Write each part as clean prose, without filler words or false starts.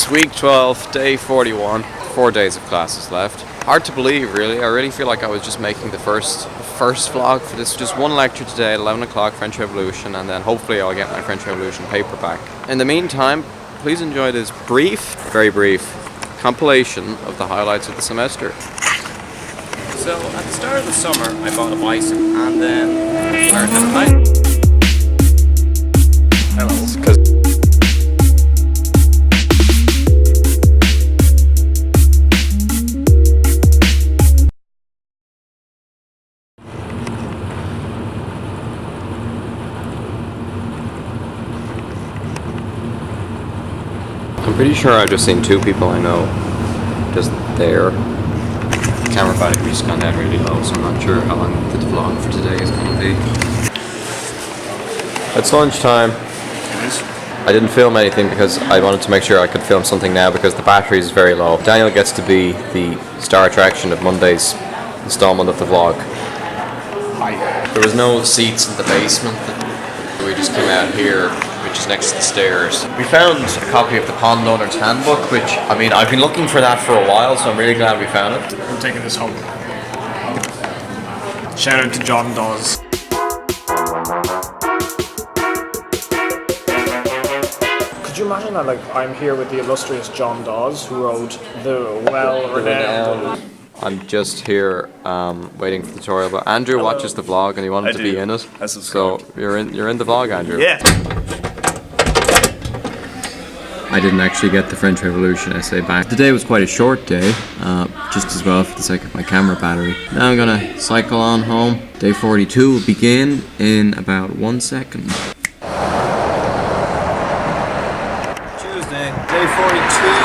It's week 12, day 41. 4 days of classes left. Hard to believe, really. I really feel like I was just making the first vlog for this. Just one lecture today at 11 o'clock, French Revolution, and then hopefully I'll get my French Revolution paperback. In the meantime, please enjoy this very brief compilation of the highlights of the semester. So at the start of the summer, I bought a bicycle, and then I'm pretty sure I've just seen two people I know just there. The camera battery's gone down really low, so I'm not sure how long the vlog for today is going to be. It's lunchtime. I didn't film anything because I wanted to make sure I could film something now because the battery is very low. Daniel gets to be the star attraction of Monday's installment of the vlog. Hi. There was no seats in the basement. We just came out here, which is next to the stairs. We found a copy of the Pond Owner's Handbook, which, I mean, I've been looking for that for a while, so I'm really glad we found it. I'm taking this home. Shout out to John Dawes. Could you imagine that, like, I'm here with the illustrious John Dawes, who wrote the well-renowned... I'm just here waiting for the tutorial, but Andrew watches the vlog and he wanted to be in it. So you're in the vlog, Andrew. Yeah. I didn't actually get the French Revolution essay back. Today was quite a short day, just as well for the sake of my camera battery. Now I'm gonna cycle on home. Day 42 will begin in about 1 second. Tuesday, day 42.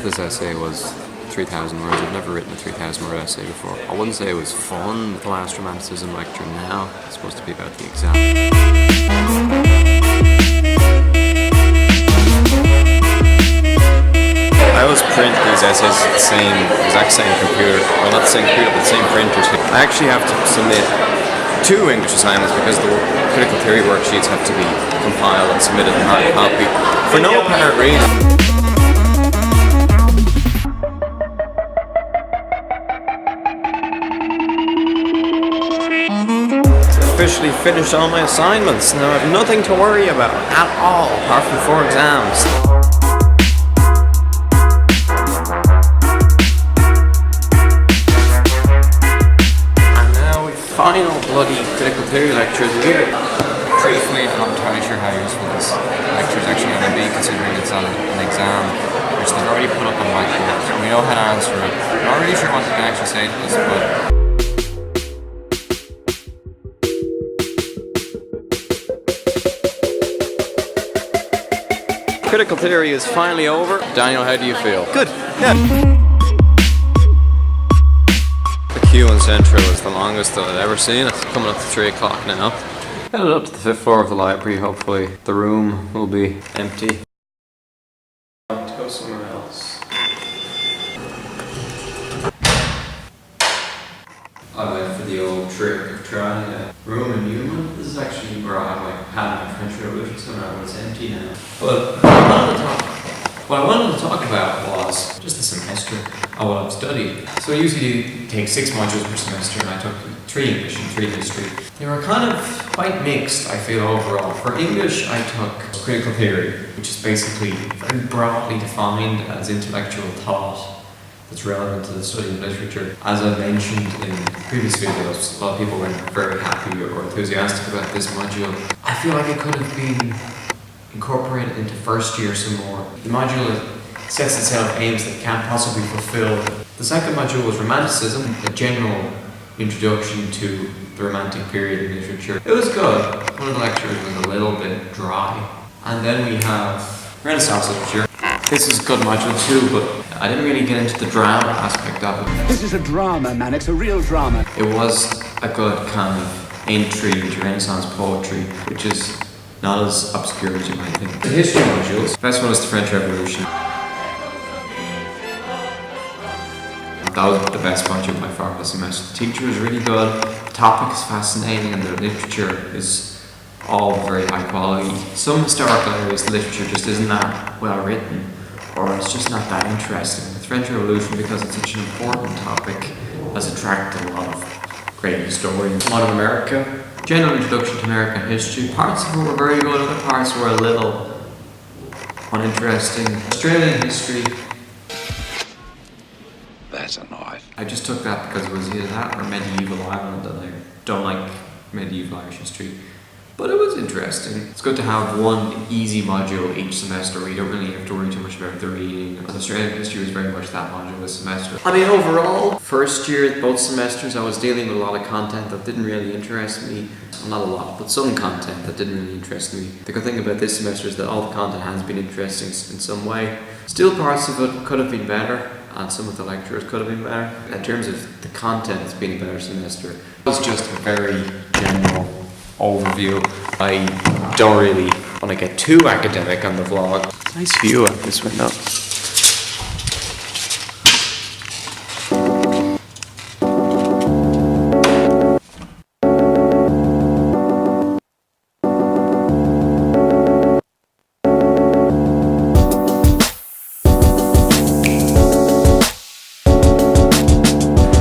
This essay was 3,000 words. I've never written a 3,000 word essay before. I wouldn't say it was fun, the last romanticism lecture now. It's supposed to be about the exam. I always print these essays at the exact same computer. Well, not the same computer, but the same printers. I actually have to submit 2 English assignments because the critical theory worksheets have to be compiled and submitted in hard copy for no apparent reason. Officially finished all my assignments. Now I have nothing to worry about at all, apart from 4 exams. And now final bloody critical theory lecture of the year. Truthfully, I'm not entirely sure how useful this lecture is actually going to be, considering it's on an exam which they've already put up on whiteboards. We know how to answer it. I'm not really sure what they can actually say to us, but critical theory is finally over. Daniel, how do you feel? Good, yeah. The queue in Central is the longest that I've ever seen. It's coming up to 3 o'clock now. Headed up to the 5th floor of the library. Hopefully the room will be empty. To go somewhere else. I went for the old trick of trying a room in Newman. This is actually where I had my French Revolution seminar, but it's empty now. But what I wanted to talk about was just the semester of what I've studied. So I usually take 6 modules per semester, and I took 3 English and 3 history. They were kind of quite mixed, I feel, overall. For English, I took critical theory, which is basically very broadly defined as intellectual thought that's relevant to the study of literature. As I mentioned in previous videos, a lot of people weren't very happy or enthusiastic about this module. I feel like it could have been incorporated into first year some more. The module sets itself aims that it can't possibly fulfill. The second module was romanticism, a general introduction to the romantic period in literature. It was good. One of the lectures was a little bit dry. And then we have Renaissance literature. This is a good module too, but I didn't really get into the drama aspect of it. This is a drama, man. It's a real drama. It was a good kind of entry into Renaissance poetry, which is not as obscure as you might think. The history modules. The first one was the French Revolution. That was the best module by far this semester. The teacher was really good, the topic is fascinating, and the literature is all very high quality. Some historical areas, the literature just isn't that well written, or it's just not that interesting. The French Revolution, because it's such an important topic, has attracted a lot of great historians. Modern America, general introduction to American history. Parts of it were very good, other parts were a little uninteresting. Australian history. That's a knife. I just took that because it was either that or medieval Ireland, and I don't like medieval Irish history. But it was interesting. It's good to have one easy module each semester where you don't really have to worry too much about the reading. Australian history was very much that module this semester. I mean, overall, first year, both semesters, I was dealing with a lot of content that didn't really interest me. Not a lot, but some content that didn't really interest me. The good thing about this semester is that all the content has been interesting in some way. Still, parts of it could have been better, and some of the lecturers could have been better. In terms of the content, it's been a better semester. It was just a very general overview. I don't really want to get too academic on the vlog. Nice view out this window.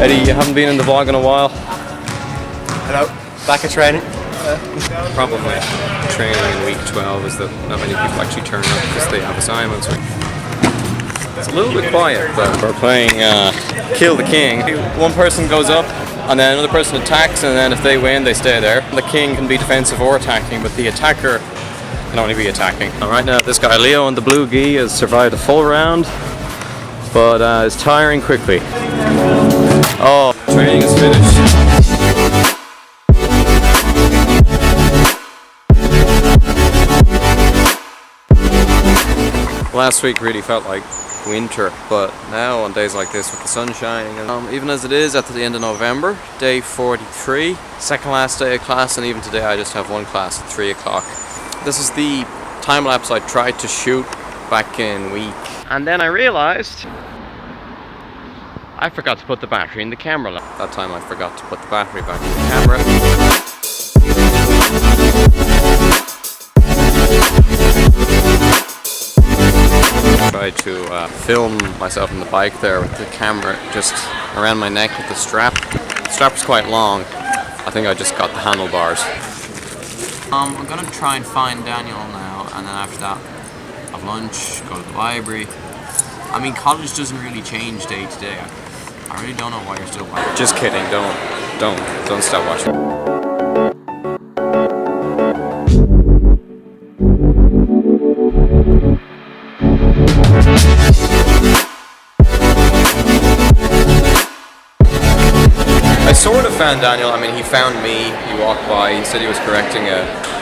Eddie, you haven't been in the vlog in a while. Hello, back at training. Problem with training in week 12 is that not many people actually turn up because they have assignments. It's a little bit quiet, but we're playing Kill the King. One person goes up, and then another person attacks, and then if they win, they stay there. The king can be defensive or attacking, but the attacker can only be attacking. And right now, this guy Leo in the blue gi has survived a full round, but is tiring quickly. Oh, training is finished. Last week really felt like winter, but now on days like this with the sun shining, and even as it is at the end of November, day 43, second last day of class, and even today I just have one class at 3 o'clock. This is the time lapse I tried to shoot back in week, and then I realized I forgot to put the battery in the camera. That time I forgot to put the battery back in the camera. Tried to film myself on the bike there with the camera just around my neck with the strap. The strap was quite long. I think I just got the handlebars. I'm gonna try and find Daniel now, and then after that have lunch, go to the library. I mean, college doesn't really change day to day. I really don't know why you're still watching. Just kidding, don't stop watching. I sort of found Daniel. I mean, he found me, he walked by, he said he was correcting he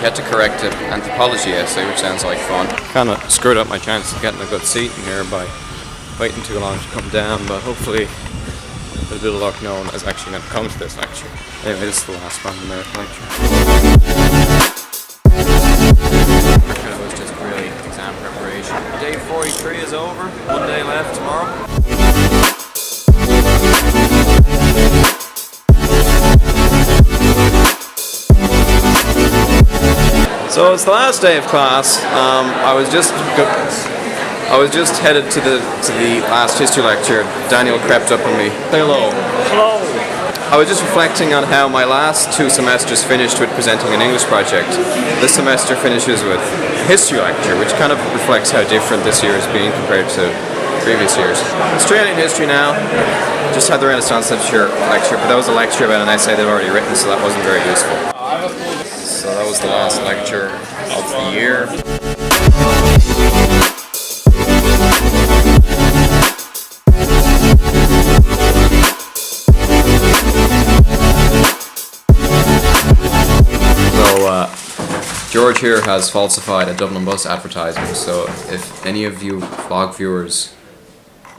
had to correct an anthropology essay, which sounds like fun. Kind of screwed up my chance of getting a good seat in here by waiting too long to come down, but hopefully with a bit of luck no one is actually going to come to this lecture. Anyway, this is the last one of the American lecture. It was just really exam preparation. Day 43 is over, one day left tomorrow. So it's the last day of class. I was just headed to the last history lecture. Daniel crept up on me. Say hello. Hello. I was just reflecting on how my last 2 semesters finished with presenting an English project. This semester finishes with a history lecture, which kind of reflects how different this year has been compared to previous years. Australian history now. Just had the Renaissance lecture, but that was a lecture about an essay they've already written, so that wasn't very useful. So that was the last lecture of the year. So George here has falsified a Dublin Bus advertisement, so if any of you vlog viewers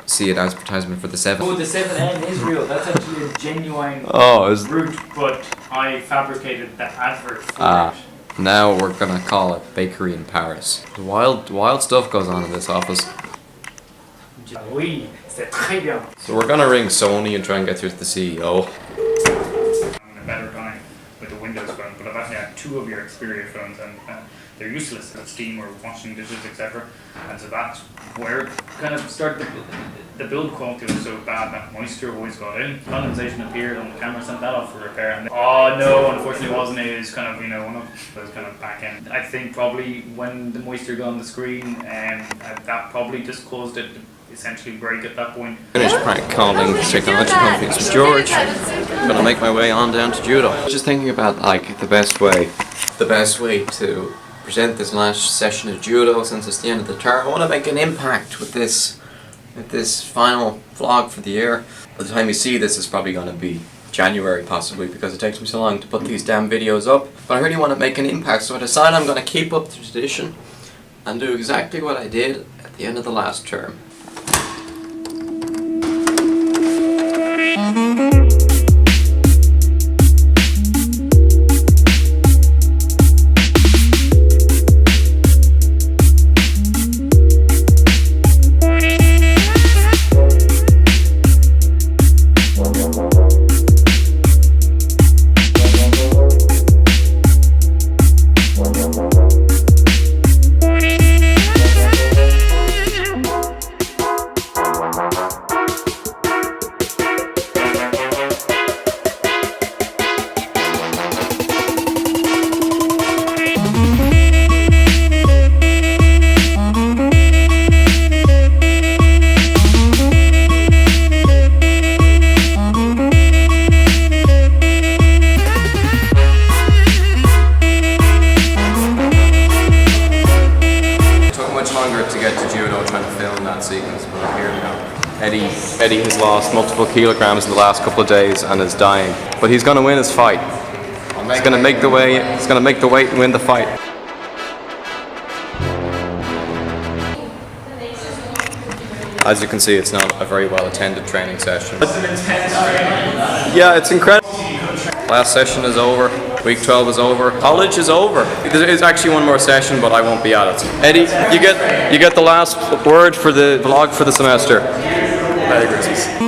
see an advertisement for the 7. Oh, the 7M is real. That's actually a genuine route, but I fabricated the advert for it. Now we're gonna call it Bakery in Paris. Wild stuff goes on in this office. Oui, C'est très bien. So we're gonna ring Sony and try and get through to the CEO. A better time with the Windows phone, but I've actually had 2 of your Xperia phones and they're useless with Steam or washing dishes, etc. And so that's where kind of started the build quality was so bad that moisture always got in. Condensation appeared on the camera, sent that off for repair. And oh no, unfortunately it wasn't. It was kind of, you know, one of those kind of back end. I think probably when the moisture got on the screen, that probably just caused it to essentially break at that point. Finished prank calling technology companies with George. Gonna make my way on down to judo. Just thinking about like the best way to present this last session of judo since it's the end of the term. I want to make an impact with this final vlog for the year. By the time you see this, it's probably going to be January possibly, because it takes me so long to put these damn videos up. But I really want to make an impact, so I decided I'm going to keep up the tradition and do exactly what I did at the end of the last term. To get to judo trying to film that sequence, but I'm here now. Eddie has lost multiple kilograms in the last couple of days and is dying, but he's going to win his fight. He's going to make the weight. He's going to make the weight and win the fight. As you can see, it's not a very well attended training session. Yeah, it's incredible. Last session is over. Week 12 is over. College is over. There's actually one more session, but I won't be at it. Eddie, you get the last word for the vlog for the semester. Merry Christmas.